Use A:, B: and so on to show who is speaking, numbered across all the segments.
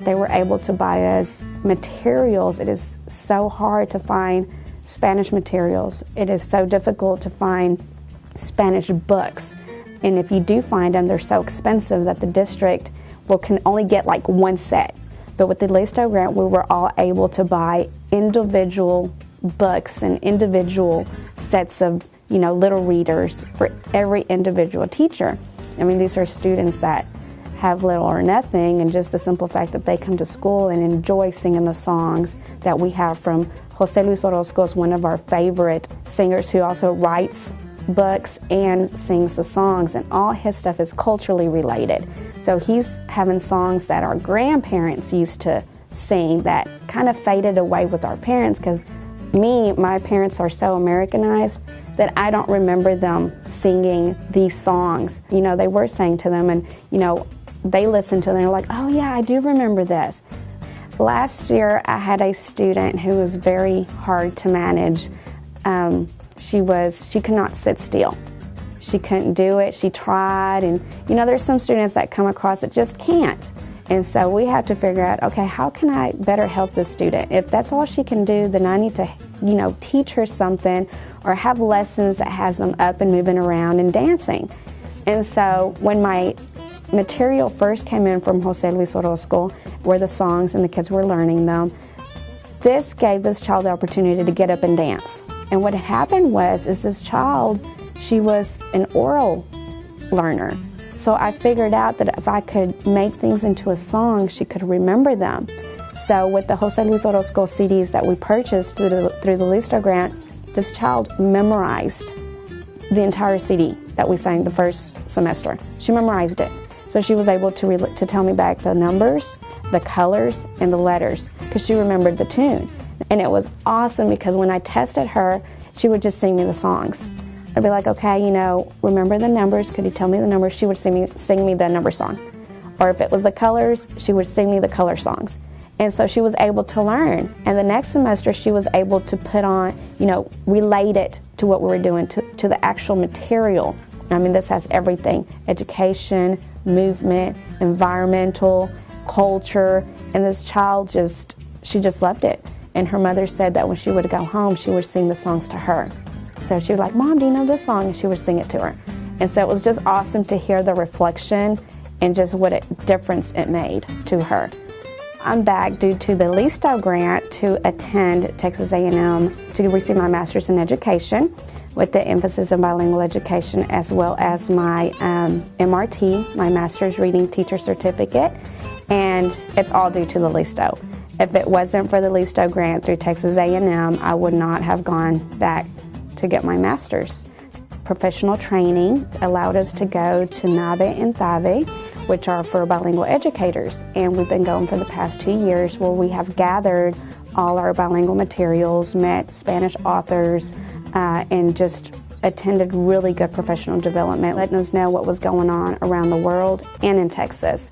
A: They were able to buy us materials. It is so hard to find Spanish materials. It is so difficult to find Spanish books. And if you do find them, they're so expensive that the district can only get like one set. But with the Listo grant, we were all able to buy individual books and individual sets of, little readers for every individual teacher. I mean, these are students that have little or nothing, and just the simple fact that they come to school and enjoy singing the songs that we have from Jose Luis Orozco, is one of our favorite singers who also writes books and sings the songs, and all his stuff is culturally related. So he's having songs that our grandparents used to sing that kind of faded away with our parents, because my parents are so Americanized that I don't remember them singing these songs. They were sang to them, and they listened to them and they're like, oh yeah, I do remember this. Last year I had a student who was very hard to manage. She could not sit still. She couldn't do it. She tried, and there's some students that come across that just can't. And so we have to figure out, okay, how can I better help this student? If that's all she can do, then I need to, teach her something or have lessons that has them up and moving around and dancing. And so when my material first came in from Jose Luis Orozco, where the songs and the kids were learning them, this gave this child the opportunity to get up and dance. And what had happened is this child, she was an oral learner. So I figured out that if I could make things into a song, she could remember them. So with the Jose Luis Orozco CDs that we purchased through the Listo grant, this child memorized the entire CD that we sang the first semester. She memorized it. So she was able to tell me back the numbers, the colors, and the letters, because she remembered the tune. And it was awesome, because when I tested her, she would just sing me the songs. I'd be like, okay, remember the numbers, could you tell me the numbers? She would sing me the number song. Or if it was the colors, she would sing me the color songs. And so she was able to learn. And the next semester, she was able to put on, relate it to what we were doing, to the actual material. I mean, this has everything: education, movement, environmental, culture. And this child she just loved it. And her mother said that when she would go home, she would sing the songs to her. So she was like, Mom, do you know this song? And she would sing it to her. And so it was just awesome to hear the reflection and just what a difference it made to her. I'm back due to the Listo grant to attend Texas A&M to receive my master's in education, with the emphasis in bilingual education, as well as my MRT, my master's reading teacher certificate, and it's all due to the Listo. If it wasn't for the Listo grant through Texas A&M, I would not have gone back to get my master's. Professional training allowed us to go to NAVE and TAVE, which are for bilingual educators, and we've been going for the past 2 years, where we have gathered all our bilingual materials, met Spanish authors, and just attended really good professional development, letting us know what was going on around the world and in Texas.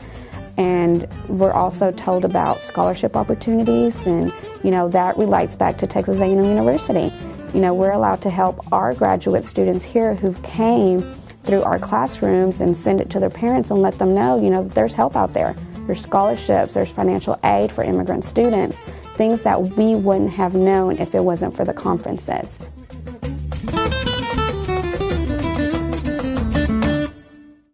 A: And we're also told about scholarship opportunities, and that relates back to Texas A&M University. We're allowed to help our graduate students here who came through our classrooms and send it to their parents and let them know, that there's help out there. There's scholarships, there's financial aid for immigrant students, things that we wouldn't have known if it wasn't for the conferences.